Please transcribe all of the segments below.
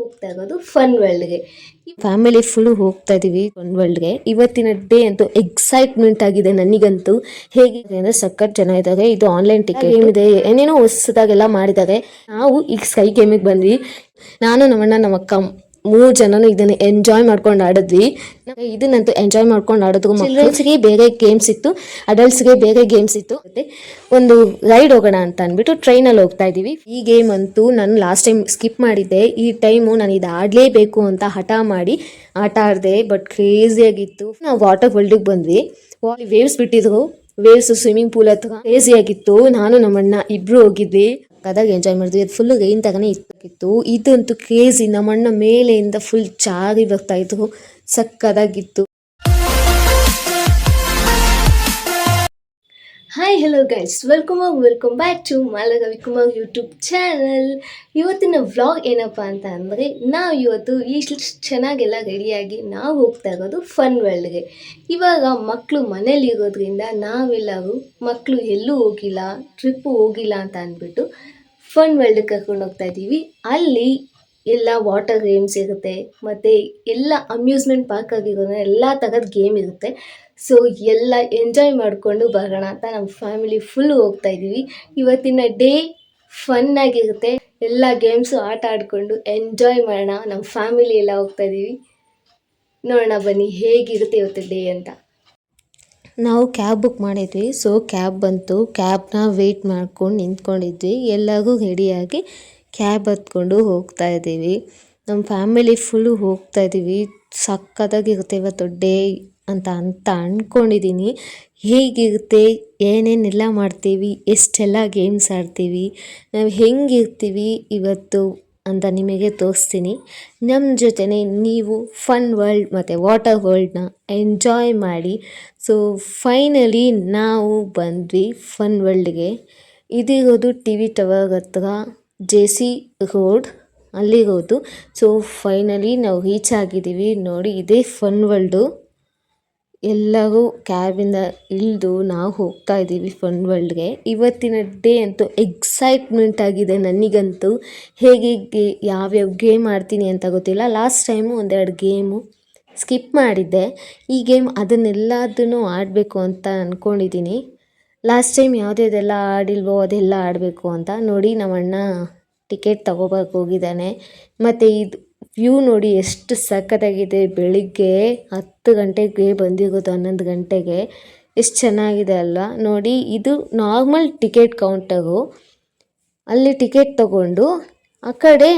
ಹೋಗ್ತಾ ಇರೋದು fun ವರ್ಲ್ಡ್ಗೆ. Family full ಹೋಗ್ತಾ ಇದೀವಿ ಫನ್ ವರ್ಲ್ಡ್ಗೆ. ಇವತ್ತಿನ ಡೇ ಅಂತೂ ಎಕ್ಸೈಟ್ಮೆಂಟ್ ಆಗಿದೆ ನನಗಂತೂ. ಹೇಗಿದೆ ಅಂದ್ರೆ ಸಖತ್ ಜನ ಇದ್ದಾರೆ. ಇದು ಆನ್ಲೈನ್ ಟಿಕೆಟ್ ಗೇಮ್ ಇದೆ, ಏನೇನೋ ಹೊಸದಾಗೆಲ್ಲ ಮಾಡಿದ್ದಾರೆ. ನಾವು ಈಗ ಸ್ಕೈ ಗೇಮಿಗೆ ಬಂದ್ವಿ. ನಾನು ನಮ್ಮಣ್ಣ ನಮ್ಮ ಅಕ್ಕ 3 ಜನನು ಇದನ್ನ ಎಂಜಾಯ್ ಮಾಡ್ಕೊಂಡು ಆಡಿದ್ವಿ. ಇದನ್ನಂತೂ ಎಂಜಾಯ್ ಮಾಡ್ಕೊಂಡು ಆಡೋದು. ಚಿಲ್ಡ್ರನ್ಸ್ಗೆ ಬೇರೆ ಗೇಮ್ಸ್ ಇತ್ತು, ಅಡಲ್ಟ್ಸ್ಗೆ ಬೇರೆ ಗೇಮ್ಸ್ ಇತ್ತು. ಮತ್ತೆ ಒಂದು ರೈಡ್ ಹೋಗೋಣ ಅಂತ ಅಂದ್ಬಿಟ್ಟು ಟ್ರೈನಲ್ಲಿ ಹೋಗ್ತಾ ಇದೀವಿ. ಈ ಗೇಮ್ ಅಂತೂ ನಾನು ಲಾಸ್ಟ್ ಟೈಮ್ ಸ್ಕಿಪ್ ಮಾಡಿದ್ದೆ. ಈ ಟೈಮು ನಾನು ಇದು ಆಡಲೇಬೇಕು ಅಂತ ಹಠ ಮಾಡಿ ಆಟ ಆಡಿದೆ. ಬಟ್ ಕ್ರೇಜಿಯಾಗಿತ್ತು. ನಾವು ವಾಟರ್ ವರ್ಲ್ಡಿಗೆ ಬಂದ್ವಿ. ವೇವ್ಸ್ ಬಿಟ್ಟಿದ್ರು, ವೇವ್ಸ್ ಸ್ವಿಮ್ಮಿಂಗ್ ಪೂಲ್ ಹತ್ರ ಕ್ರೇಜಿಯಾಗಿತ್ತು. ನಾನು ನಮ್ಮಣ್ಣ ಇಬ್ರು ಹೋಗಿದ್ವಿ. ಅದಾಗ ಎಂಜಾಯ್ ಮಾಡಿದ್ವಿ. ಅದು ಫುಲ್ ರೈನ್ ತಗನೇ ಇತ್ತು. ಇದಂತೂ ಕ್ರೇಜಿ. ನಮ್ಮಣ್ಣ ಮೇಲೆಯಿಂದ ಫುಲ್ ಜಾರಿ ಬರ್ತಾ ಇದ್ರು, ಸಕ್ಕದಾಗಿತ್ತು. Hi hello guys, welcome back to Mala Ravikumar YouTube channel. ಇವತ್ತಿನ ವ್ಲಾಗ್ ಏನಪ್ಪ ಅಂತ ಅಂದರೆ, ನಾವು ಇವತ್ತು ಇಷ್ಟು ಚೆನ್ನಾಗೆಲ್ಲ ರೆಡಿಯಾಗಿ ನಾವು ಹೋಗ್ತಾ ಇರೋದು ಫನ್ ವರ್ಲ್ಡ್ಗೆ. ಇವಾಗ ಮಕ್ಕಳು ಮನೇಲಿ ಇರೋದ್ರಿಂದ ನಾವೆಲ್ಲರೂ ಮಕ್ಕಳು ಎಲ್ಲೂ ಹೋಗಿಲ್ಲ, ಟ್ರಿಪ್ಪು ಹೋಗಿಲ್ಲ ಅಂತ ಅಂದ್ಬಿಟ್ಟು ಫನ್ ವರ್ಲ್ಡ್ಗೆ ಕರ್ಕೊಂಡು ಹೋಗ್ತಾ ಇದ್ದೀವಿ. ಅಲ್ಲಿ ಎಲ್ಲ ವಾಟರ್ ಗೇಮ್ಸ್ ಇರುತ್ತೆ, ಮತ್ತು ಎಲ್ಲ ಅಮ್ಯೂಸ್ಮೆಂಟ್ ಪಾರ್ಕ್ ಆಗಿರೋದ್ರೆ ಎಲ್ಲ ಥರದ ಗೇಮ್ ಇರುತ್ತೆ. ಸೊ ಎಲ್ಲ ಎಂಜಾಯ್ ಮಾಡಿಕೊಂಡು ಬರೋಣ ಅಂತ ನಮ್ಮ ಫ್ಯಾಮಿಲಿ ಫುಲ್ ಹೋಗ್ತಾ ಇದ್ದೀವಿ. ಇವತ್ತಿನ ಡೇ ಫನ್ನಾಗಿರುತ್ತೆ. ಎಲ್ಲ ಗೇಮ್ಸು ಆಟ ಆಡಿಕೊಂಡು ಎಂಜಾಯ್ ಮಾಡೋಣ. ನಮ್ಮ ಫ್ಯಾಮಿಲಿ ಎಲ್ಲ ಹೋಗ್ತಾ ಇದ್ದೀವಿ. ನೋಡೋಣ ಬನ್ನಿ ಹೇಗಿರುತ್ತೆ ಇವತ್ತು ಡೇ ಅಂತ. ನಾವು ಕ್ಯಾಬ್ ಬುಕ್ ಮಾಡಿದ್ವಿ. ಸೊ ಕ್ಯಾಬ್ ಬಂತು. ಕ್ಯಾಬ್ನ ವೆಯ್ಟ್ ಮಾಡ್ಕೊಂಡು ನಿಂತ್ಕೊಂಡಿದ್ವಿ. ಎಲ್ಲರಿಗೂ ರೆಡಿಯಾಗಿ ಕ್ಯಾಬ್ ಹತ್ಕೊಂಡು ಹೋಗ್ತಾ ಇದ್ದೀವಿ. ನಮ್ಮ ಫ್ಯಾಮಿಲಿ ಫುಲ್ಲು ಹೋಗ್ತಾ ಇದ್ದೀವಿ. ಸಕ್ಕತ್ತಾಗಿರುತ್ತೆ ಇವತ್ತು ಡೇ ಅಂತ ಅಂದ್ಕೊಂಡಿದ್ದೀನಿ. ಹೇಗಿರುತ್ತೆ, ಏನೇನೆಲ್ಲ ಮಾಡ್ತೀವಿ, ಎಷ್ಟೆಲ್ಲ ಗೇಮ್ಸ್ ಆಡ್ತೀವಿ, ನಾವು ಹೆಂಗಿರ್ತೀವಿ ಇವತ್ತು ಅಂತ ನಿಮಗೆ ತೋರಿಸ್ತೀನಿ. ನಮ್ಮ ಜೊತೆನೇ ನೀವು ಫನ್ ವರ್ಲ್ಡ್ ಮತ್ತು ವಾಟರ್ ವರ್ಲ್ಡ್ನ ಎಂಜಾಯ್ ಮಾಡಿ. ಸೊ ಫೈನಲಿ ನಾವು ಬಂದ್ವಿ ಫನ್ ವರ್ಲ್ಡ್ಗೆ. ಇದಿರೋದು ಟಿ ವಿ ಟವರ್ ಹತ್ರ, JC ರೋಡ್ ಅಲ್ಲಿರೋದು. ಸೊ ಫೈನಲಿ ನಾವು ರೀಚ್ ಆಗಿದ್ದೀವಿ. ನೋಡಿ, ಇದೇ ಫನ್ ವರ್ಲ್ಡು. ಎಲ್ಲರೂ ಕ್ಯಾಬಿಂದ ಇಳಿದು ನಾವು ಹೋಗ್ತಾ ಇದ್ದೀವಿ ಫನ್ ವರ್ಲ್ಡ್ಗೆ. ಇವತ್ತಿನ ಡೇ ಅಂತೂ ಎಕ್ಸೈಟ್ಮೆಂಟ್ ಆಗಿದೆ ನನಗಂತೂ. ಹೇಗೆ ಯಾವ್ಯಾವ ಗೇಮ್ ಆಡ್ತೀನಿ ಅಂತ ಗೊತ್ತಿಲ್ಲ. ಲಾಸ್ಟ್ ಟೈಮು 1-2 ಗೇಮು ಸ್ಕಿಪ್ ಮಾಡಿದ್ದೆ. ಈ ಗೇಮ್ ಅದನ್ನೆಲ್ಲದನ್ನು ಆಡಬೇಕು ಅಂತ ಅಂದ್ಕೊಂಡಿದ್ದೀನಿ. ಲಾಸ್ಟ್ ಟೈಮ್ ಯಾವುದೆಲ್ಲ ಆಡಿಲ್ವೋ ಅದೆಲ್ಲ ಆಡಬೇಕು ಅಂತ. ನೋಡಿ, ನಮ್ಮಣ್ಣ ಟಿಕೆಟ್ ತಗೋಬೇಕು ಹೋಗಿದ್ದಾನೆ. ಮತ್ತು ಇದು ವ್ಯೂ ನೋಡಿ ಎಷ್ಟು ಸಖತ್ತಾಗಿದೆ. ಬೆಳಿಗ್ಗೆ 10 ಗಂಟೆಗೆ ಬಂದಿರೋದು, 11 ಗಂಟೆಗೆ. ಎಷ್ಟು ಚೆನ್ನಾಗಿದೆ ಅಲ್ಲ ನೋಡಿ. ಇದು ನಾರ್ಮಲ್ ಟಿಕೆಟ್ ಕೌಂಟರು. ಅಲ್ಲಿ ಟಿಕೆಟ್ ತಗೊಂಡು ಆ ಕಡೆ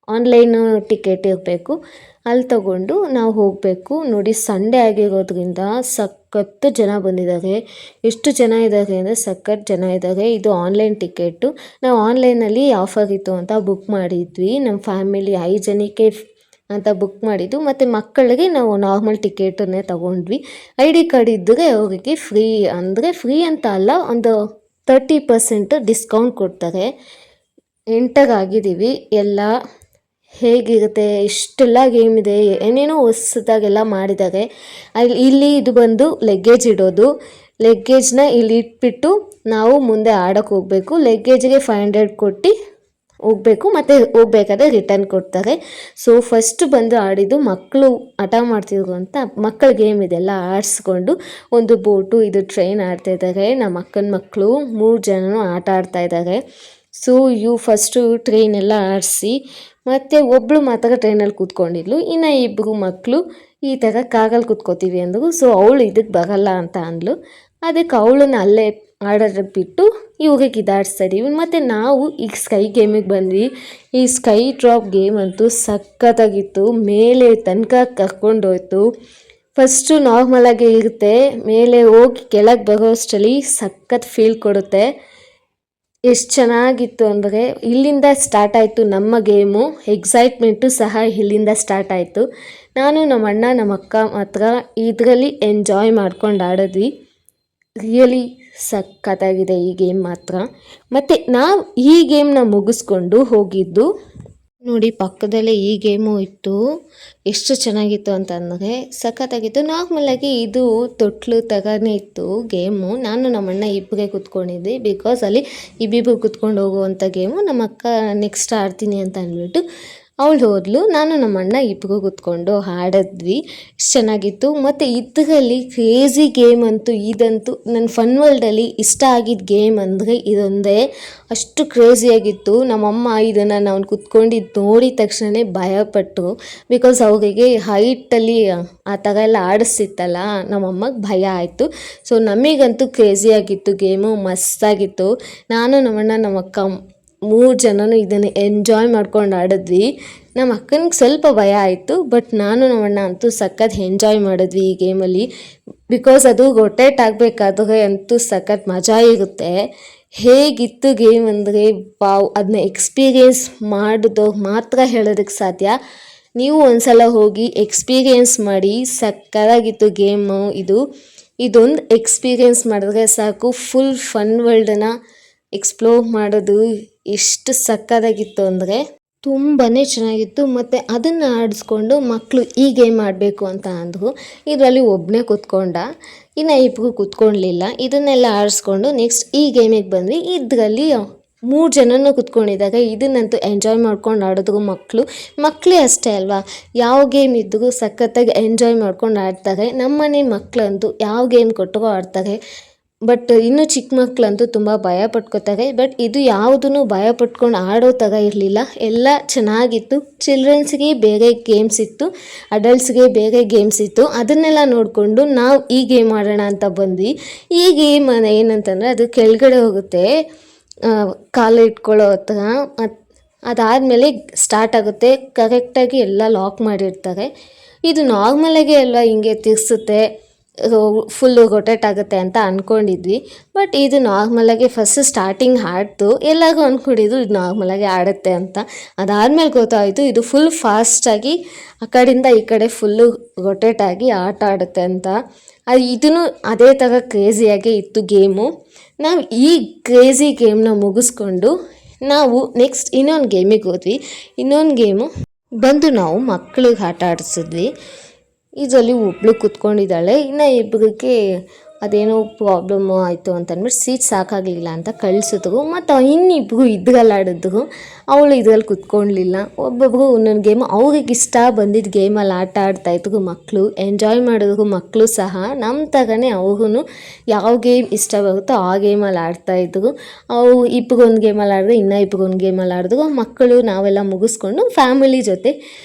ಆನ್ಲೈನು ಟಿಕೆಟ್ ಇರಬೇಕು, ಅಲ್ಲಿ ತಗೊಂಡು ನಾವು ಹೋಗಬೇಕು. ನೋಡಿ, ಸಂಡೇ ಆಗಿರೋದ್ರಿಂದ ಸಖತ್ತು ಜನ ಬಂದಿದ್ದಾರೆ. ಎಷ್ಟು ಜನ ಇದ್ದಾರೆ ಅಂದರೆ ಸಖತ್ತು ಜನ ಇದ್ದಾರೆ. ಇದು ಆನ್ಲೈನ್ ಟಿಕೆಟು. ನಾವು ಆನ್ಲೈನಲ್ಲಿ ಆಫರ್ ಇತ್ತು ಅಂತ ಬುಕ್ ಮಾಡಿದ್ವಿ. ನಮ್ಮ ಫ್ಯಾಮಿಲಿ 5 ಜನಕ್ಕೆ ಅಂತ ಬುಕ್ ಮಾಡಿದ್ದು. ಮತ್ತು ಮಕ್ಕಳಿಗೆ ನಾವು ನಾರ್ಮಲ್ ಟಿಕೆಟನ್ನೇ ತಗೊಂಡ್ವಿ. ID ಕಾರ್ಡ್ ಇದ್ದರೆ ಅವರಿಗೆ ಫ್ರೀ, ಅಂದರೆ ಫ್ರೀ ಅಂತ ಅಲ್ಲ, ಒಂದು 30% ಡಿಸ್ಕೌಂಟ್ ಕೊಡ್ತಾರೆ. ಎಂಟಾಗಿದ್ದೀವಿ ಎಲ್ಲ. ಹೇಗಿರುತ್ತೆ, ಇಷ್ಟೆಲ್ಲ ಗೇಮ್ ಇದೆ, ಏನೇನೋ ಹೊಸದಾಗೆಲ್ಲ ಮಾಡಿದ್ದಾರೆ. ಇಲ್ಲಿ ಇದು ಬಂದು ಲಗೇಜ್ ಇಡೋದು. ಲಗೇಜ್ನ ಇಲ್ಲಿ ಇಟ್ಬಿಟ್ಟು ನಾವು ಮುಂದೆ ಆಡೋಕ್ಕೆ ಹೋಗಬೇಕು. ಲಗೇಜ್ಗೆ 500 ಕೊಟ್ಟು ಹೋಗಬೇಕು, ಮತ್ತು ಹೋಗ್ಬೇಕಾದ್ರೆ ರಿಟರ್ನ್ ಕೊಡ್ತಾರೆ. ಸೊ ಫಸ್ಟ್ ಬಂದು ಆಡಿದ್ದು ಮಕ್ಕಳು ಆಟ ಮಾಡ್ತಿದ್ರು ಅಂತ ಮಕ್ಕಳ ಗೇಮ್ ಇದೆಲ್ಲ ಆಡಿಸ್ಕೊಂಡು, ಒಂದು ಬೋಟು, ಇದು ಟ್ರೈನ್ ಆಡ್ತಾ ಇದ್ದಾರೆ. ನಮ್ಮ ಅಕ್ಕನ ಮಕ್ಕಳು 3 ಜನನೂ ಆಟ ಆಡ್ತಾ ಇದ್ದಾರೆ. ಸೊ ಫಸ್ಟು ಟ್ರೈನೆಲ್ಲ ಆಡಿಸಿ, ಮತ್ತು ಒಬ್ಬಳು ಮಾತ್ರ ಟ್ರೈನಲ್ಲಿ ಕೂತ್ಕೊಂಡಿದ್ಲು. ಇನ್ನು 2 ಮಕ್ಕಳು ಈ ಥರ ಕಾರಲ್ಲಿ ಕೂತ್ಕೋತೀವಿ ಅಂದರು. ಸೊ ಅವಳು ಇದಕ್ಕೆ ಬರಲ್ಲ ಅಂತ ಅಂದ್ಲು. ಅದಕ್ಕೆ ಅವಳನ್ನ ಅಲ್ಲೇ ಆಡೋದಕ್ಕೆ ಬಿಟ್ಟು ಇವ್ರಿಗೆ ಇದಾಡಿಸ್ತಾ ಇದ್ದೀವಿ. ಮತ್ತು ನಾವು ಈಗ ಸ್ಕೈ ಗೇಮಿಗೆ ಬಂದ್ವಿ. ಈ ಸ್ಕೈ ಡ್ರಾಪ್ ಗೇಮ್ ಅಂತೂ ಸಖತ್ತಾಗಿತ್ತು. ಮೇಲೆ ತನಕ ಕರ್ಕೊಂಡೋಯ್ತು. ಫಸ್ಟು ನಾರ್ಮಲಾಗೇ ಇರುತ್ತೆ, ಮೇಲೆ ಹೋಗಿ ಕೆಳಗೆ ಬರೋಷ್ಟರಲ್ಲಿ ಸಖತ್ ಫೀಲ್ ಕೊಡುತ್ತೆ. ಎಷ್ಟು ಚೆನ್ನಾಗಿತ್ತು ಅಂದರೆ, ಇಲ್ಲಿಂದ ಸ್ಟಾರ್ಟ್ ಆಯಿತು ನಮ್ಮ ಗೇಮು. ಎಕ್ಸೈಟ್ಮೆಂಟು ಸಹ ಇಲ್ಲಿಂದ ಸ್ಟಾರ್ಟ್ ಆಯಿತು. ನಾನು ನಮ್ಮ ಅಣ್ಣ ನಮ್ಮ ಅಕ್ಕ ಮಾತ್ರ ಇದರಲ್ಲಿ ಎಂಜಾಯ್ ಮಾಡ್ಕೊಂಡು ಆಡಿದ್ವಿ. ರಿಯಲಿ ಸಖತ್ತಾಗಿದೆ ಈ ಗೇಮ್ ಮಾತ್ರ. ಮತ್ತು ನಾವು ಈ ಗೇಮ್ನ ಮುಗಿಸ್ಕೊಂಡು ಹೋಗಿದ್ದು ನೋಡಿ, ಪಕ್ಕದಲ್ಲೇ ಈ ಗೇಮು ಇತ್ತು. ಎಷ್ಟು ಚೆನ್ನಾಗಿತ್ತು ಅಂತಂದರೆ ಸಖತ್ತಾಗಿತ್ತು. ನಾರ್ಮಲಾಗಿ ಇದು ತೊಟ್ಲು ತಗನೇ ಇತ್ತು ಗೇಮು. ನಾನು ನಮ್ಮಣ್ಣ ಇಬ್ಬರೇ ಕೂತ್ಕೊಂಡಿದ್ವಿ. ಬಿಕಾಸ್ ಅಲ್ಲಿ ಇಬ್ಬಿಬ್ಬರು ಕೂತ್ಕೊಂಡು ಹೋಗುವಂಥ ಗೇಮು. ನಮ್ಮ ಅಕ್ಕ ನೆಕ್ಸ್ಟ್ ಆಡ್ತೀನಿ ಅಂತ ಅಂದ್ಬಿಟ್ಟು ಅವಳು ಹೋದ್ಲು, ನಾನು ನಮ್ಮ ಅಣ್ಣ ಇಬ್ಬರು ಕೂತ್ಕೊಂಡು ಆಡಿದ್ವಿ. ಇಷ್ಟು ಚೆನ್ನಾಗಿತ್ತು. ಮತ್ತು ಇದರಲ್ಲಿ ಕ್ರೇಜಿ ಗೇಮ್ ಅಂತೂ ಇದಂತೂ ನನ್ನ ಫನ್ ವರ್ಲ್ಡಲ್ಲಿ ಇಷ್ಟ ಆಗಿದ್ದ ಗೇಮ್ ಅಂದರೆ ಇದೊಂದೇ. ಅಷ್ಟು ಕ್ರೇಜಿಯಾಗಿತ್ತು. ನಮ್ಮಮ್ಮ ಇದನ್ನು ನಾವು ಕೂತ್ಕೊಂಡಿದ್ದು ನೋಡಿದ ತಕ್ಷಣ ಭಯಪಟ್ಟರು. ಬಿಕಾಸ್ ಅವರಿಗೆ ಹೈಟಲ್ಲಿ ಆ ಥರ ಎಲ್ಲ ಆಡಿಸ್ತಿತ್ತಲ್ಲ, ನಮ್ಮಮ್ಮಗೆ ಭಯ ಆಯಿತು. ಸೊ ನಮಗಂತೂ ಕ್ರೇಜಿಯಾಗಿತ್ತು ಗೇಮು, ಮಸ್ತಾಗಿತ್ತು. ನಾನು ನಮ್ಮಣ್ಣ ನಮ್ಮ ಅಕ್ಕ 3 ಜನನು ಇದನ್ನು ಎಂಜಾಯ್ ಮಾಡ್ಕೊಂಡು ಆಡಿದ್ವಿ. ನಮ್ಮ ಅಕ್ಕನಿಗೆ ಸ್ವಲ್ಪ ಭಯ ಆಯಿತು, ಬಟ್ ನಾನು ನಮ್ಮಣ್ಣ ಅಂತೂ ಸಖತ್ ಎಂಜಾಯ್ ಮಾಡಿದ್ವಿ ಈ ಗೇಮಲ್ಲಿ. ಬಿಕಾಸ್ ಅದು ರೊಟೇಟ್ ಆಗಬೇಕಾದ್ರೆ ಅಂತೂ ಸಖತ್ ಮಜಾ ಇರುತ್ತೆ. ಹೇಗಿತ್ತು ಗೇಮ್ ಅಂದರೆ ವಾವ್, ಅದನ್ನ ಎಕ್ಸ್ಪೀರಿಯೆನ್ಸ್ ಮಾಡಿದವ್ರು ಮಾತ್ರ ಹೇಳೋದಕ್ಕೆ ಸಾಧ್ಯ. ನೀವು ಒಂದ್ಸಲ ಹೋಗಿ ಎಕ್ಸ್ಪೀರಿಯೆನ್ಸ್ ಮಾಡಿ. ಸಕ್ಕತ್ತಾಗಿತ್ತು ಗೇಮು ಇದು. ಇದೊಂದು ಎಕ್ಸ್ಪೀರಿಯೆನ್ಸ್ ಮಾಡಿದ್ರೆ ಸಾಕು, ಫುಲ್ ಫನ್ ವರ್ಲ್ಡನ್ನ ಎಕ್ಸ್ಪ್ಲೋರ್ ಮಾಡೋದು ಎಷ್ಟು ಸಕ್ಕತ್ತಾಗಿತ್ತು ಅಂದರೆ ತುಂಬಾ ಚೆನ್ನಾಗಿತ್ತು. ಮತ್ತು ಅದನ್ನು ಆಡಿಸ್ಕೊಂಡು ಮಕ್ಕಳು ಈ ಗೇಮ್ ಆಡಬೇಕು ಅಂತ ಅಂದರು. ಇದರಲ್ಲಿ ಒಬ್ಬನೇ ಕೂತ್ಕೊಂಡ, ಇನ್ನು ಇಬ್ಬರು ಕೂತ್ಕೊಳ್ಳಲಿಲ್ಲ. ಇದನ್ನೆಲ್ಲ ಆಡಿಸ್ಕೊಂಡು ನೆಕ್ಸ್ಟ್ ಈ ಗೇಮಿಗೆ ಬಂದ್ವಿ. ಇದರಲ್ಲಿ 3 ಜನನೂ ಕೂತ್ಕೊಂಡಿದ್ದಾಗ ಇದನ್ನಂತೂ ಎಂಜಾಯ್ ಮಾಡ್ಕೊಂಡು ಆಡಿದ್ರು ಮಕ್ಕಳೇ ಅಷ್ಟೇ ಅಲ್ವಾ, ಯಾವ ಗೇಮ್ ಇದ್ದರೂ ಸಖತ್ತಾಗಿ ಎಂಜಾಯ್ ಮಾಡ್ಕೊಂಡು ಆಡ್ತಾರೆ. ನಮ್ಮನೆ ಮಕ್ಕಳಂತೂ ಯಾವ ಗೇಮ್ ಕೊಟ್ಟರೂ ಆಡ್ತಾರೆ. ಬಟ್ ಇನ್ನು ಚಿಕ್ಕ ಮಕ್ಕಳಂತೂ ತುಂಬ ಭಯ ಪಟ್ಕೋತಾರೆ. ಬಟ್ ಇದು ಯಾವುದೂ ಭಯ ಪಟ್ಕೊಂಡು ಆಡೋ ಥರ ಇರಲಿಲ್ಲ, ಎಲ್ಲ ಚೆನ್ನಾಗಿತ್ತು. ಚಿಲ್ಡ್ರನ್ಸ್ಗೆ ಬೇರೆ ಗೇಮ್ಸ್ ಇತ್ತು, ಅಡಲ್ಟ್ಸ್ಗೆ ಬೇರೆ ಗೇಮ್ಸ್ ಇತ್ತು. ಅದನ್ನೆಲ್ಲ ನೋಡಿಕೊಂಡು ನಾವು ಈ ಗೇಮ್ ಆಡೋಣ ಅಂತ ಬಂದ್ವಿ. ಈ ಗೇಮ್ ಏನಂತಂದರೆ ಅದು ಕೆಳಗಡೆ ಹೋಗುತ್ತೆ, ಕಾಲು ಇಟ್ಕೊಳ್ಳೋ ಹತ್ರ. ಅದಾದಮೇಲೆ ಸ್ಟಾರ್ಟ್ ಆಗುತ್ತೆ. ಕರೆಕ್ಟಾಗಿ ಎಲ್ಲ ಲಾಕ್ ಮಾಡಿರ್ತಾರೆ. ಇದು ನಾರ್ಮಲಾಗಿ ಎಲ್ಲ ಹಿಂಗೆ ತಿರ್ಸುತ್ತೆ, ಫುಲ್ಲು ರೊಟೇಟ್ ಆಗುತ್ತೆ ಅಂತ ಅಂದ್ಕೊಂಡಿದ್ವಿ. ಬಟ್ ಇದು ನಾರ್ಮಲಾಗಿ ಫಸ್ಟ್ ಸ್ಟಾರ್ಟಿಂಗ್ ಆಡ್ತು, ಎಲ್ಲರಿಗೂ ಅಂದ್ಕೊಂಡಿದ್ದು ಇದು ನಾರ್ಮಲಾಗಿ ಆಡುತ್ತೆ ಅಂತ. ಅದಾದಮೇಲೆ ಗೊತ್ತಾಯಿತು ಇದು ಫುಲ್ ಫಾಸ್ಟಾಗಿ ಆ ಕಡೆಯಿಂದ ಈ ಕಡೆ ಫುಲ್ಲು ರೊಟೇಟ್ ಆಗಿ ಆಟ ಆಡುತ್ತೆ ಅಂತ. ಇದೂ ಅದೇ ಥರ ಕ್ರೇಜಿಯಾಗೇ ಇತ್ತು ಗೇಮು. ನಾವು ಈ ಕ್ರೇಜಿ ಗೇಮ್ನ ಮುಗಿಸ್ಕೊಂಡು ನಾವು ನೆಕ್ಸ್ಟ್ ಇನ್ನೊಂದು ಗೇಮಿಗೆ ಹೋದ್ವಿ. ಇನ್ನೊಂದು ಗೇಮು ಬಂದು ನಾವು ಮಕ್ಕಳಿಗೆ ಆಟ ಆಡಿಸಿದ್ವಿ. ಇದರಲ್ಲಿ ಒಬ್ಬಳು ಕೂತ್ಕೊಂಡಿದ್ದಾಳೆ, ಇನ್ನು ಇಬ್ಬರಿಗೆ ಅದೇನೋ ಪ್ರಾಬ್ಲಮ್ಮು ಆಯಿತು ಅಂತಂದ್ಬಿಟ್ಟು ಸೀಟ್ ಸಾಕಾಗಲಿಲ್ಲ ಅಂತ ಕಳಿಸಿದ್ರು. ಮತ್ತು ಇನ್ನಿಬ್ಬರು ಇದ್ರಲ್ಲಿ ಆಡಿದ್ರು, ಅವಳು ಇದರಲ್ಲಿ ಕೂತ್ಕೊಳ್ಳಲಿಲ್ಲ. ಒಬ್ಬೊಬ್ಬರು ಒಂದೊಂದು ಗೇಮು ಅವ್ರಿಗೆ ಇಷ್ಟ ಬಂದಿದ್ದ ಗೇಮಲ್ಲಿ ಆಟ ಆಡ್ತಾಯಿದ್ರು ಮಕ್ಕಳು, ಎಂಜಾಯ್ ಮಾಡಿದ್ರು ಮಕ್ಕಳು ಸಹ. ನಮ್ಮ ಥರನೇ ಅವ್ರೂ ಯಾವ ಗೇಮ್ ಇಷ್ಟ ಬರುತ್ತೋ ಆ ಗೇಮಲ್ಲಿ ಆಡ್ತಾಯಿದ್ರು. ಅವು ಇಬ್ಬರು ಒಂದು ಗೇಮಲ್ಲಿ ಆಡಿದ್ರೆ ಇನ್ನೂ ಇಬ್ಬರು ಒಂದು ಗೇಮಲ್ಲಿ ಆಡಿದ್ರು. ಮಕ್ಕಳು ನಾವೆಲ್ಲ ಮುಗಿಸ್ಕೊಂಡು ಫ್ಯಾಮಿಲಿ ಜೊತೆ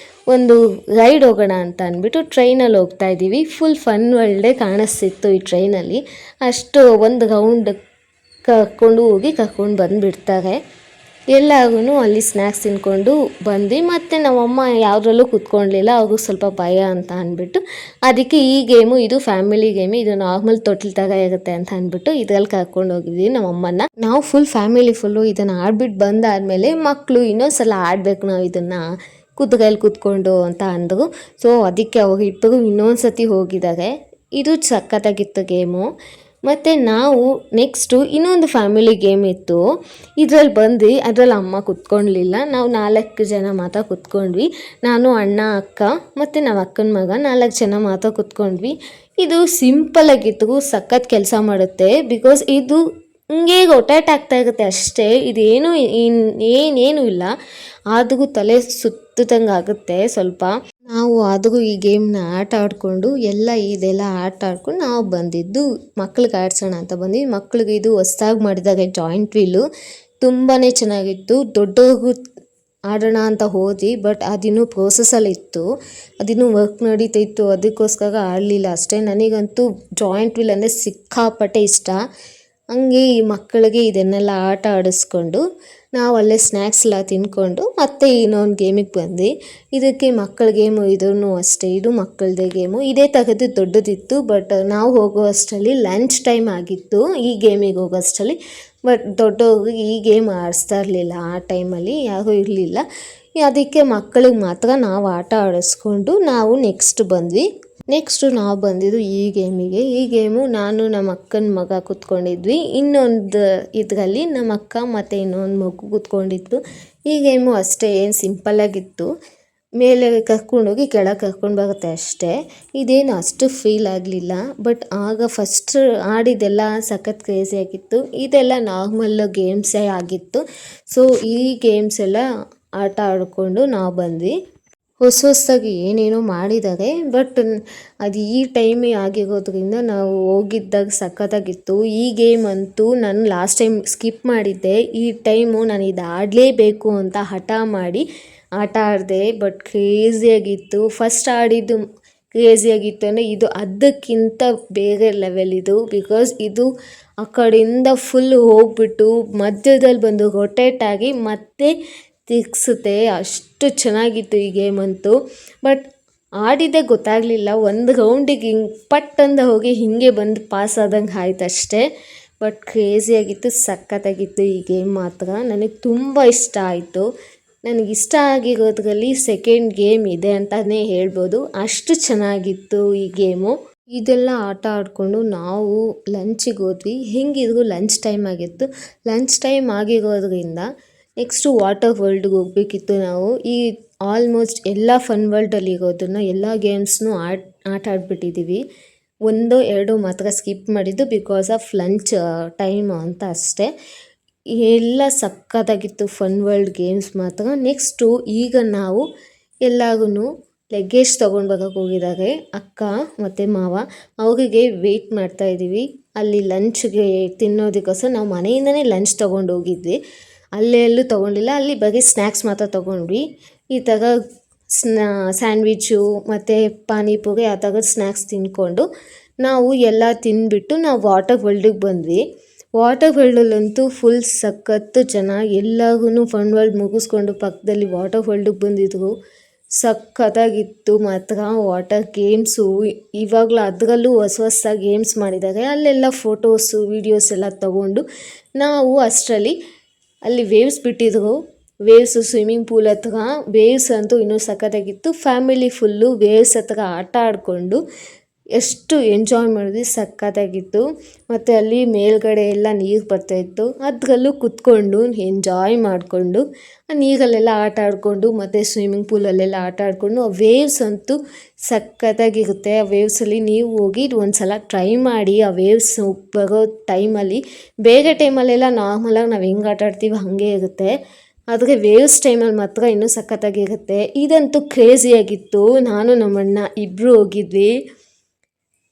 ಒಂದು ರೈಡ್ ಹೋಗೋಣ ಅಂತ ಅಂದ್ಬಿಟ್ಟು ಟ್ರೈನಲ್ಲಿ ಹೋಗ್ತಾ ಇದ್ದೀವಿ. ಫುಲ್ ಫನ್ ವರ್ಲ್ಡೇ ಕಾಣಿಸ್ತಿತ್ತು ಈ ಟ್ರೈನಲ್ಲಿ. ಅಷ್ಟು ಒಂದು ರೌಂಡ್ ಕರ್ಕೊಂಡು ಹೋಗಿ ಕರ್ಕೊಂಡು ಬಂದುಬಿಡ್ತಾರೆ. ಎಲ್ಲರೂ ಅಲ್ಲಿ ಸ್ನ್ಯಾಕ್ಸ್ ತಿನ್ಕೊಂಡು ಬಂದ್ವಿ. ಮತ್ತು ನಮ್ಮಮ್ಮ ಯಾವುದ್ರಲ್ಲೂ ಕೂತ್ಕೊಳ್ಳಲಿಲ್ಲ, ಅವ್ರಿಗೂ ಸ್ವಲ್ಪ ಭಯ ಅಂತ ಅಂದ್ಬಿಟ್ಟು ಅದಕ್ಕೆ ಈ ಗೇಮು ಇದು ಫ್ಯಾಮಿಲಿ ಗೇಮು, ಇದು ನಾರ್ಮಲ್ ತೊಟ್ಲು ಥರ ಇರುತ್ತೆ ಅಂತ ಅಂದ್ಬಿಟ್ಟು ಇದರಲ್ಲಿ ಕರ್ಕೊಂಡು ಹೋಗಿದ್ವಿ ನಮ್ಮಮ್ಮನ. ನಾವು ಫುಲ್ ಫ್ಯಾಮಿಲಿ ಫುಲ್ಲು ಇದನ್ನು ಆಡ್ಬಿಟ್ಟು ಬಂದಾದಮೇಲೆ ಮಕ್ಕಳು ಇನ್ನೊಂದ್ಸಲ ಆಡಬೇಕು ನಾವು ಇದನ್ನು ಕುದುರೆಯಲ್ಲಿ ಕೂತ್ಕೊಂಡು ಅಂತ ಅಂದರು. ಸೊ ಅದಕ್ಕೆ ಅವರು ಇಬ್ಬರು ಇನ್ನೊಂದು ಸತಿ ಹೋಗಿದ್ದಾರೆ. ಇದು ಸಖತ್ತಾಗಿತ್ತು ಗೇಮು. ಮತ್ತು ನಾವು ನೆಕ್ಸ್ಟು ಇನ್ನೊಂದು ಫ್ಯಾಮಿಲಿ ಗೇಮ್ ಇತ್ತು. ಇದರಲ್ಲಿ ಬಂದು ಅದರಲ್ಲಿ ಅಮ್ಮ ಕೂತ್ಕೊಳ್ಳಲಿಲ್ಲ, ನಾವು 4 ಜನ ಮಾತ್ರ ಕೂತ್ಕೊಂಡ್ವಿ. ನಾನು, ಅಣ್ಣ, ಅಕ್ಕ ಮತ್ತು ನಮ್ಮ ಅಕ್ಕನ ಮಗ 4 ಜನ ಮಾತ್ರ ಕೂತ್ಕೊಂಡ್ವಿ. ಇದು ಸಿಂಪಲ್ಲಾಗಿತ್ತು, ಸಖತ್ ಕೆಲಸ ಮಾಡುತ್ತೆ. ಬಿಕಾಸ್ ಇದು ಹಿಂಗೆ ರೊಟೇಟ್ ಆಗ್ತಾ ಇರುತ್ತೆ ಅಷ್ಟೇ, ಇದೇನು ಏನೇನು ಇಲ್ಲ. ಆದರೂ ತಲೆ ಸುತ್ತದಂಗೆ ಆಗುತ್ತೆ ಸ್ವಲ್ಪ. ನಾವು ಆದರೂ ಈ ಗೇಮ್ನ ಆಟ ಆಡಿಕೊಂಡು ಇದೆಲ್ಲ ಆಟ ಆಡ್ಕೊಂಡು ನಾವು ಬಂದಿದ್ದು ಮಕ್ಳಿಗೆ ಆಡ್ಸೋಣ ಅಂತ ಬಂದ್ವಿ. ಮಕ್ಳಿಗೆ ಇದು ಹೊಸ್ದಾಗಿ ಮಾಡಿದಾಗ ಜಾಯಿಂಟ್ ವೀಲು ತುಂಬಾ ಚೆನ್ನಾಗಿತ್ತು. ದೊಡ್ಡವ್ರಿಗೂ ಆಡೋಣ ಅಂತ ಹೋದ್ವಿ, ಬಟ್ ಅದಿನ್ನೂ ಪ್ರೋಸೆಸ್ಸಲ್ಲಿತ್ತು, ಅದಿನ್ನೂ ವರ್ಕ್ ನಡೀತಿತ್ತು, ಅದಕ್ಕೋಸ್ಕರ ಆಡಲಿಲ್ಲ ಅಷ್ಟೇ. ನನಗಂತೂ ಜಾಯಿಂಟ್ ವೀಲ್ ಅಂದರೆ ಸಿಕ್ಕಾಪಟ್ಟೆ ಇಷ್ಟ. ಹಂಗೆ ಈ ಮಕ್ಕಳಿಗೆ ಇದನ್ನೆಲ್ಲ ಆಟ ಆಡಿಸ್ಕೊಂಡು ನಾವು ಅಲ್ಲೇ ಸ್ನ್ಯಾಕ್ಸ್ ಎಲ್ಲ ತಿಂದ್ಕೊಂಡು ಮತ್ತೆ ಇನ್ನೊಂದು ಗೇಮಿಗೆ ಬಂದ್ವಿ. ಇದಕ್ಕೆ ಮಕ್ಕಳ ಗೇಮು ಇದೂ ಅಷ್ಟೇ, ಇದು ಮಕ್ಕಳದೇ ಗೇಮು. ಇದೇ ಥರದ್ದು ದೊಡ್ಡದಿತ್ತು, ಬಟ್ ನಾವು ಹೋಗೋ ಅಷ್ಟರಲ್ಲಿ ಲಂಚ್ ಟೈಮ್ ಆಗಿತ್ತು ಈ ಗೇಮಿಗೆ ಹೋಗೋ ಅಷ್ಟರಲ್ಲಿ. ಬಟ್ ದೊಡ್ಡವ್ರಿಗೆ ಈ ಗೇಮ್ ಆಡಿಸ್ತಾ ಇರಲಿಲ್ಲ, ಆ ಟೈಮಲ್ಲಿ ಯಾರೂ ಇರಲಿಲ್ಲ. ಅದಕ್ಕೆ ಮಕ್ಕಳಿಗೆ ಮಾತ್ರ ನಾವು ಆಟ ಆಡಿಸ್ಕೊಂಡು ನಾವು ನೆಕ್ಸ್ಟು ನಾವು ಬಂದಿದ್ದು ಈ ಗೇಮಿಗೆ. ಈ ಗೇಮು ನಾನು ನಮ್ಮ ಅಕ್ಕನ ಮಗ ಕೂತ್ಕೊಂಡಿದ್ವಿ, ಇನ್ನೊಂದು ಇದರಲ್ಲಿ ನಮ್ಮ ಅಕ್ಕ ಮತ್ತು ಇನ್ನೊಂದು ಮಗು ಕೂತ್ಕೊಂಡಿತ್ತು. ಈ ಗೇಮು ಅಷ್ಟೇ, ಏನು ಸಿಂಪಲ್ಲಾಗಿತ್ತು, ಮೇಲೆ ಕರ್ಕೊಂಡೋಗಿ ಕೆಳಗೆ ಕರ್ಕೊಂಡು ಬರುತ್ತೆ ಅಷ್ಟೇ. ಇದೇನು ಅಷ್ಟು ಫೀಲ್ ಆಗಲಿಲ್ಲ. ಬಟ್ ಆಗ ಫಸ್ಟ್ ಆಡಿದ್ದೆಲ್ಲ ಸಖತ್ ಕ್ರೇಜಿಯಾಗಿತ್ತು. ಇದೆಲ್ಲ ನಾರ್ಮಲ್ ಗೇಮ್ಸೇ ಆಗಿತ್ತು. ಸೊ ಈ ಗೇಮ್ಸ್ ಎಲ್ಲ ಆಟ ಆಡಿಕೊಂಡು ನಾವು ಬಂದ್ವಿ. ಹೊಸದಾಗಿ ಏನೇನೋ ಮಾಡಿದ್ದಾರೆ, ಬಟ್ ಅದು ಈ ಟೈಮೇ ಆಗಿರೋದ್ರಿಂದ ನಾವು ಹೋಗಿದ್ದಾಗ ಸಖತ್ತಾಗಿತ್ತು. ಈ ಗೇಮ್ ಅಂತೂ ನಾನು ಲಾಸ್ಟ್ ಟೈಮ್ ಸ್ಕಿಪ್ ಮಾಡಿದ್ದೆ. ಈ ಟೈಮು ನಾನು ಇದು ಆಡಲೇಬೇಕು ಅಂತ ಹಠ ಮಾಡಿ ಆಟ ಆಡಿದೆ. ಬಟ್ ಕ್ರೇಜಿಯಾಗಿತ್ತು. ಫಸ್ಟ್ ಆಡಿದ್ದು ಕ್ರೇಜಿಯಾಗಿತ್ತು ಅಂದರೆ ಇದು ಅದಕ್ಕಿಂತ ಬೇರೆ ಲೆವೆಲ್ ಇದು. ಬಿಕಾಸ್ ಇದು ಆ ಕಡೆಯಿಂದ ಫುಲ್ ಹೋಗ್ಬಿಟ್ಟು ಮಧ್ಯದಲ್ಲಿ ಬಂದು ರೊಟೇಟ್ ಆಗಿ ಮತ್ತೆ ತಿರ್ಗಿಸುತ್ತೆ. ಅಷ್ಟು ಚೆನ್ನಾಗಿತ್ತು ಈ ಗೇಮ್ ಅಂತೂ. ಬಟ್ ಆಡಿದ್ದೆ ಗೊತ್ತಾಗಲಿಲ್ಲ. ಒಂದು ರೌಂಡಿಗೆ ಹಿಂಗೆ ಪಟ್ಟಂದ ಹೋಗಿ ಹೀಗೆ ಬಂದು ಪಾಸ್ ಆದಂಗೆ ಆಯ್ತು ಅಷ್ಟೇ. ಬಟ್ ಕ್ರೇಜಿಯಾಗಿತ್ತು, ಸಖತ್ತಾಗಿತ್ತು ಈ ಗೇಮ್ ಮಾತ್ರ. ನನಗೆ ತುಂಬ ಇಷ್ಟ ಆಯಿತು. ನನಗಿಷ್ಟ ಆಗಿರೋದ್ರಲ್ಲಿ ಸೆಕೆಂಡ್ ಗೇಮ್ ಇದೆ ಅಂತಲೇ ಹೇಳ್ಬೋದು. ಅಷ್ಟು ಚೆನ್ನಾಗಿತ್ತು ಈ ಗೇಮು. ಇದೆಲ್ಲ ಆಟ ಆಡಿಕೊಂಡು ನಾವು ಲಂಚಿಗೆ ಹೋದ್ವಿ. ಹೆಂಗಿದ್ರು ಲಂಚ್ ಟೈಮ್ ಆಗಿತ್ತು. ಲಂಚ್ ಟೈಮ್ ಆಗಿರೋದ್ರಿಂದ ನೆಕ್ಸ್ಟು ವಾಟರ್ ವರ್ಲ್ಡ್ಗೆ ಹೋಗ್ಬೇಕಿತ್ತು ನಾವು. ಈ ಆಲ್ಮೋಸ್ಟ್ ಎಲ್ಲ ಫನ್ ವರ್ಲ್ಡಲ್ಲಿ ಇರೋದನ್ನು ಎಲ್ಲ ಗೇಮ್ಸ್ನೂ ಆಟ ಆಡ್ಬಿಟ್ಟಿದ್ದೀವಿ. 1-2 ಮಾತ್ರ ಸ್ಕಿಪ್ ಮಾಡಿದ್ದು ಬಿಕಾಸ್ ಆಫ್ ಲಂಚ್ ಟೈಮ್ ಅಂತ ಅಷ್ಟೇ. ಎಲ್ಲ ಸಕ್ಕತ್ತಾಗಿತ್ತು ಫನ್ ವರ್ಲ್ಡ್ ಗೇಮ್ಸ್ ಮಾತ್ರ. ನೆಕ್ಸ್ಟು ಈಗ ನಾವು ಎಲ್ಲರೂ ಲಗೇಜ್ ತೊಗೊಂಡು ಬರೋಕ್ಕೆ ಹೋಗಿದ್ದಾರೆ ಅಕ್ಕ ಮತ್ತು ಮಾವ. ಅವರಿಗೆ ವೆಯ್ಟ್ ಮಾಡ್ತಾಯಿದ್ದೀವಿ. ಅಲ್ಲಿ ಲಂಚ್ಗೆ ತಿನ್ನೋದಕ್ಕೋಸ್ಕರ ನಾವು ಮನೆಯಿಂದನೇ ಲಂಚ್ ತೊಗೊಂಡು ಹೋಗಿದ್ವಿ. ಅಲ್ಲೆಲ್ಲೂ ತೊಗೊಂಡಿಲ್ಲ, ಅಲ್ಲಿ ಬರೀ ಸ್ನ್ಯಾಕ್ಸ್ ಮಾತ್ರ ತೊಗೊಂಡ್ವಿ. ಈ ಥರ ಸ್ಯಾಂಡ್ವಿಚ್ಚು ಮತ್ತು ಪಾನಿಪುರಿ ಆ ಥರದ ಸ್ನ್ಯಾಕ್ಸ್ ತಿಂದ್ಕೊಂಡು ನಾವು ಎಲ್ಲ ತಿಂದುಬಿಟ್ಟು ನಾವು ವಾಟರ್ ವರ್ಲ್ಡಿಗೆ ಬಂದ್ವಿ. ವಾಟರ್ ವರ್ಲ್ಡಲ್ಲಂತೂ ಫುಲ್ ಸಖತ್ತು ಜನ. ಎಲ್ಲರೂ ಫನ್ ವರ್ಲ್ಡ್ ಮುಗಿಸ್ಕೊಂಡು ಪಕ್ಕದಲ್ಲಿ ವಾಟರ್ ವರ್ಲ್ಡಿಗೆ ಬಂದಿದ್ರು. ಸಖತ್ತಾಗಿತ್ತು ಮಾತ್ರ ವಾಟರ್ ಗೇಮ್ಸು. ಇವಾಗಲೂ ಅದರಲ್ಲೂ ಹೊಸ ಗೇಮ್ಸ್ ಮಾಡಿದ್ದಾರೆ. ಅಲ್ಲೆಲ್ಲ ಫೋಟೋಸು ವೀಡಿಯೋಸ್ ಎಲ್ಲ ತೊಗೊಂಡು ನಾವು ಅಷ್ಟರಲ್ಲಿ ಅಲ್ಲಿ ವೇವ್ಸ್ ಬಿಟ್ಟಿದ್ರು. ವೇವ್ಸು ಸ್ವಿಮ್ಮಿಂಗ್ ಪೂಲ್ ಹತ್ರ ವೇವ್ಸ್ ಅಂತೂ ಇನ್ನೂ ಸಖತ್ತಾಗಿತ್ತು. ಫ್ಯಾಮಿಲಿ ಫುಲ್ಲು ವೇವ್ಸ್ ಹತ್ರ ಆಟ ಆಡಿಕೊಂಡು ಎಷ್ಟು ಎಂಜಾಯ್ ಮಾಡಿದ್ವಿ, ಸಖತ್ತಾಗಿತ್ತು. ಮತ್ತು ಅಲ್ಲಿ ಮೇಲ್ಗಡೆ ಎಲ್ಲ ನೀರು ಬರ್ತಾಯಿತ್ತು. ಅದರಲ್ಲೂ ಕುತ್ಕೊಂಡು ಎಂಜಾಯ್ ಮಾಡಿಕೊಂಡು ಆ ನೀರಲ್ಲೆಲ್ಲ ಆಟ ಆಡಿಕೊಂಡು ಮತ್ತು ಸ್ವಿಮ್ಮಿಂಗ್ ಪೂಲಲ್ಲೆಲ್ಲ ಆಟ ಆಡಿಕೊಂಡು ಆ ವೇವ್ಸ್ ಅಂತೂ ಸಖತ್ತಾಗಿರುತ್ತೆ. ಆ ವೇವ್ಸಲ್ಲಿ ನೀವು ಹೋಗಿ ಒಂದು ಸಲ ಟ್ರೈ ಮಾಡಿ. ಆ ವೇವ್ಸ್ ಬರೋ ಟೈಮಲ್ಲಿ ಬೇರೆ ಟೈಮಲ್ಲೆಲ್ಲ ನಾರ್ಮಲಾಗಿ ನಾವು ಹೆಂಗೆ ಆಟ ಆಡ್ತೀವಿ ಹಾಗೆ ಇರುತ್ತೆ. ಆದರೆ ವೇವ್ಸ್ ಟೈಮಲ್ಲಿ ಮಾತ್ರ ಇನ್ನೂ ಸಖತ್ತಾಗಿರುತ್ತೆ. ಇದಂತೂ ಕ್ರೇಜಿಯಾಗಿತ್ತು. ನಾನು ನಮ್ಮಣ್ಣ ಇಬ್ಬರು ಹೋಗಿದ್ವಿ.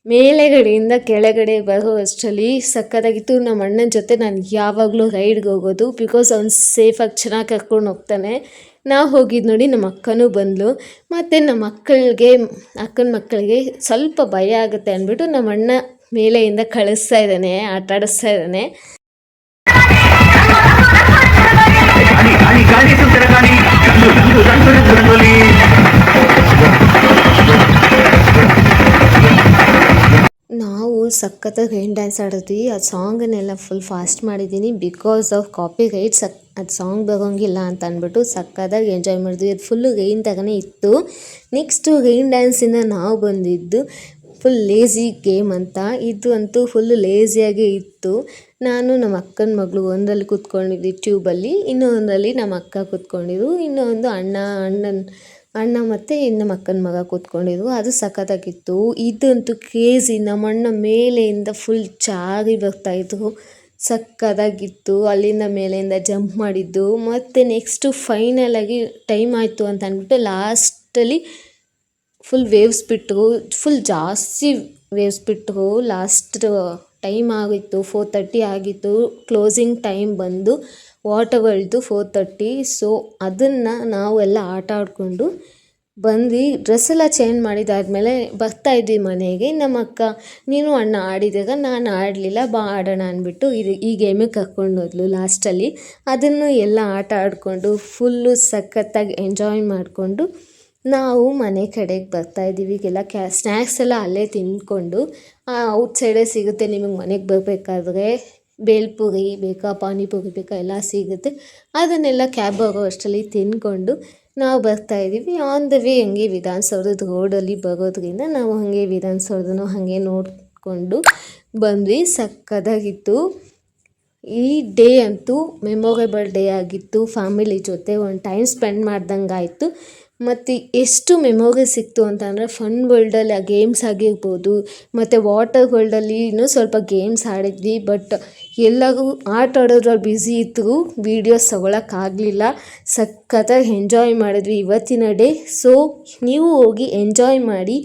ಮೇಲೆಗಡೆಯಿಂದ ಕೆಳಗಡೆ ಬರೋ ಅಷ್ಟರಲ್ಲಿ ಸಖತ್ತಾಗಿತ್ತು. ನಮ್ಮ ಅಣ್ಣನ ಜೊತೆ ನಾನು ಯಾವಾಗಲೂ ರೈಡ್ಗೆ ಹೋಗೋದು. ಬಿಕಾಸ್ ಅವ್ನು ಸೇಫಾಗಿ ಚೆನ್ನಾಗಿ ಕರ್ಕೊಂಡು ಹೋಗ್ತಾನೆ. ನಾವು ಹೋಗಿದ್ದು ನೋಡಿ ನಮ್ಮ ಅಕ್ಕನೂ ಬಂದಳು. ಮತ್ತು ನಮ್ಮ ಅಕ್ಕನ ಮಕ್ಕಳಿಗೆ ಸ್ವಲ್ಪ ಭಯ ಆಗುತ್ತೆ ಅಂದ್ಬಿಟ್ಟು ನಮ್ಮ ಅಣ್ಣ ಮೇಲೆಯಿಂದ ಕಳಿಸ್ತಾ ಇದ್ದಾನೆ, ಆಟ ಆಡಿಸ್ತಾ ಇದ್ದಾನೆ. ನಾವು ಸಖತ್ತಾಗಿ ರೈನ್ ಡ್ಯಾನ್ಸ್ ಆಡಿದ್ವಿ. ಆ ಸಾಂಗನ್ನೆಲ್ಲ ಫುಲ್ ಫಾಸ್ಟ್ ಮಾಡಿದ್ದೀನಿ ಬಿಕಾಸ್ ಆಫ್ ಕಾಪಿ ರೈಟ್ಸ್. ಅದು ಸಾಂಗ್ ಬರೋಂಗಿಲ್ಲ ಅಂತ ಅಂದ್ಬಿಟ್ಟು ಸಖತ್ತಾಗಿ ಎಂಜಾಯ್ ಮಾಡಿದ್ವಿ. ಅದು ಫುಲ್ಲು ರೈನ್ ಥರನೇ ಇತ್ತು. ನೆಕ್ಸ್ಟು ರೈನ್ ಡ್ಯಾನ್ಸಿಂದ ನಾವು ಬಂದಿದ್ದು ಫುಲ್ ಲೇಝಿ ಗೇಮ್ ಅಂತ. ಇದು ಅಂತೂ ಫುಲ್ಲು ಲೇಝಿಯಾಗೇ ಇತ್ತು. ನಾನು ನಮ್ಮ ಅಕ್ಕನ ಮಗಳು ಒಂದರಲ್ಲಿ ಕೂತ್ಕೊಂಡಿದ್ವಿ ಟ್ಯೂಬಲ್ಲಿ, ಇನ್ನೊಂದರಲ್ಲಿ ನಮ್ಮ ಅಕ್ಕ ಕೂತ್ಕೊಂಡಿದ್ರು, ಇನ್ನೊಂದು ಅಣ್ಣ ಮತ್ತು ನಮ್ಮ ಅಕ್ಕನ ಮಗ ಕೂತ್ಕೊಂಡಿದ್ರು. ಅದು ಸಖತ್ತಾಗಿತ್ತು. ಇದಂತೂ ಕ್ರೇಜಿ. ನಮ್ಮ ಅಣ್ಣ ಮೇಲೆಯಿಂದ ಫುಲ್ ಜಾರಿ ಬರ್ತಾಯಿದ್ರು, ಸಖತ್ತಾಗಿತ್ತು. ಅಲ್ಲಿಂದ ಮೇಲೆಯಿಂದ ಜಂಪ್ ಮಾಡಿದ್ದು. ಮತ್ತು ನೆಕ್ಸ್ಟು ಫೈನಲಾಗಿ ಟೈಮ್ ಆಯಿತು ಅಂತ ಅಂದ್ಬಿಟ್ಟು ಲಾಸ್ಟಲ್ಲಿ ಫುಲ್ ವೇವ್ಸ್ ಬಿಟ್ಟರು. ಫುಲ್ ಜಾಸ್ತಿ ವೇವ್ಸ್ ಬಿಟ್ಟರು. ಲಾಸ್ಟ್ ಟೈಮ್ ಆಗಿತ್ತು, 4:30 ಆಗಿತ್ತು. ಕ್ಲೋಸಿಂಗ್ ಟೈಮ್ ಬಂದು ವಾಟರ್ ವರ್ಲ್ಡ್ದು 4:30. ಸೊ ಅದನ್ನು ನಾವೆಲ್ಲ ಆಟ ಆಡಿಕೊಂಡು ಬಂದ್ವಿ. ಡ್ರೆಸ್ಸೆಲ್ಲ ಚೇಂಜ್ ಮಾಡಿದಾದ್ಮೇಲೆ ಬರ್ತಾಯಿದ್ವಿ ಮನೆಗೆ. ನಮ್ಮ ಅಕ್ಕ, ನೀನು ಅಣ್ಣ ಆಡಿದಾಗ ನಾನು ಆಡಲಿಲ್ಲ, ಬಾ ಆಡೋಣ ಅಂದ್ಬಿಟ್ಟು ಈ ಗೇಮಿಗೆ ಕರ್ಕೊಂಡು ಹೋದ್ಲು ಲಾಸ್ಟಲ್ಲಿ. ಅದನ್ನು ಎಲ್ಲ ಆಟ ಆಡಿಕೊಂಡು ಫುಲ್ಲು ಸಖತ್ತಾಗಿ ಎಂಜಾಯ್ ಮಾಡಿಕೊಂಡು ನಾವು ಮನೆ ಕಡೆಗೆ ಬರ್ತಾಯಿದ್ದೀವಿ. ಈಗೆಲ್ಲ ಸ್ನ್ಯಾಕ್ಸ್ ಎಲ್ಲ ಅಲ್ಲೇ ತಿಂದ್ಕೊಂಡು, ಔಟ್ಸೈಡೇ ಸಿಗುತ್ತೆ ನಿಮಗೆ ಮನೆಗೆ ಬರಬೇಕಾದ್ರೆ. ಬೇಲ್ಪುರಿ ಬೇಕಾ, ಪಾನಿಪುರಿ ಬೇಕಾ ಎಲ್ಲ ಸಿಗುತ್ತೆ. ಅದನ್ನೆಲ್ಲ ಕ್ಯಾಬ್ ಹೋಗೋ ಅಷ್ಟರಲ್ಲಿ ತಿಂದ್ಕೊಂಡು ನಾವು ಬರ್ತಾಯಿದ್ದೀವಿ. ಆನ್ ದ ವೇ ಹಂಗೆ ವಿಧಾನಸೌಧದ ರೋಡಲ್ಲಿ ಬರೋದ್ರಿಂದ ನಾವು ಹಾಗೆ ವಿಧಾನಸೌಧನೂ ಹಾಗೆ ನೋಡಿಕೊಂಡು ಬಂದ್ವಿ. ಸಕ್ಕತ್ತಾಗಿತ್ತು. ಈ ಡೇ ಅಂತೂ ಮೆಮೊರೇಬಲ್ ಡೇ ಆಗಿತ್ತು. ಫ್ಯಾಮಿಲಿ ಜೊತೆ ಒಂದು ಟೈಮ್ ಸ್ಪೆಂಡ್ ಮಾಡ್ದಂಗೆ ಆಯಿತು. ಮತ್ತು ಎಷ್ಟು ಮೆಮೊರಿ ಸಿಕ್ತು ಅಂತಂದರೆ ಫನ್ ವರ್ಲ್ಡಲ್ಲಿ ಆ ಗೇಮ್ಸ್ ಆಗಿರ್ಬೋದು, ಮತ್ತು ವಾಟರ್ ವರ್ಲ್ಡಲ್ಲಿ ಇನ್ನೂ ಸ್ವಲ್ಪ ಗೇಮ್ಸ್ ಆಡಿದ್ವಿ. ಬಟ್ ಎಲ್ಲರೂ ಆಟ ಆಡೋದ್ರಲ್ಲಿ ಬ್ಯುಸಿ ಇದ್ದರೂ ವೀಡಿಯೋಸ್ ತಗೊಳಕ್ಕಾಗಲಿಲ್ಲ. ಸಖತ್ತಾಗಿ ಎಂಜಾಯ್ ಮಾಡಿದ್ವಿ ಇವತ್ತಿನ ಡೇ. ಸೊ ನೀವು ಹೋಗಿ ಎಂಜಾಯ್ ಮಾಡಿ.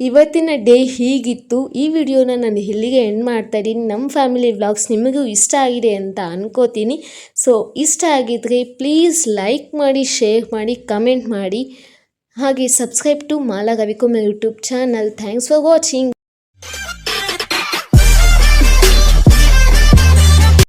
ಇವತ್ತಿನ ಡೇ ಹೀಗಿತ್ತು. ಈ ವಿಡಿಯೋನ ನಾನು ಇಲ್ಲಿಗೆ ಎಂಡ್ ಮಾಡ್ತಾಯಿದ್ದೀನಿ. ನಮ್ಮ ಫ್ಯಾಮಿಲಿ ವ್ಲಾಗ್ಸ್ ನಿಮಗೂ ಇಷ್ಟ ಆಗಿದೆ ಅಂತ ಅನ್ಕೋತೀನಿ. ಸೊ ಇಷ್ಟ ಆಗಿದ್ದರೆ ಪ್ಲೀಸ್ ಲೈಕ್ ಮಾಡಿ, ಶೇರ್ ಮಾಡಿ, ಕಮೆಂಟ್ ಮಾಡಿ. ಹಾಗೆ subscribe to Mala Ravikumar YouTube channel. Thanks for watching.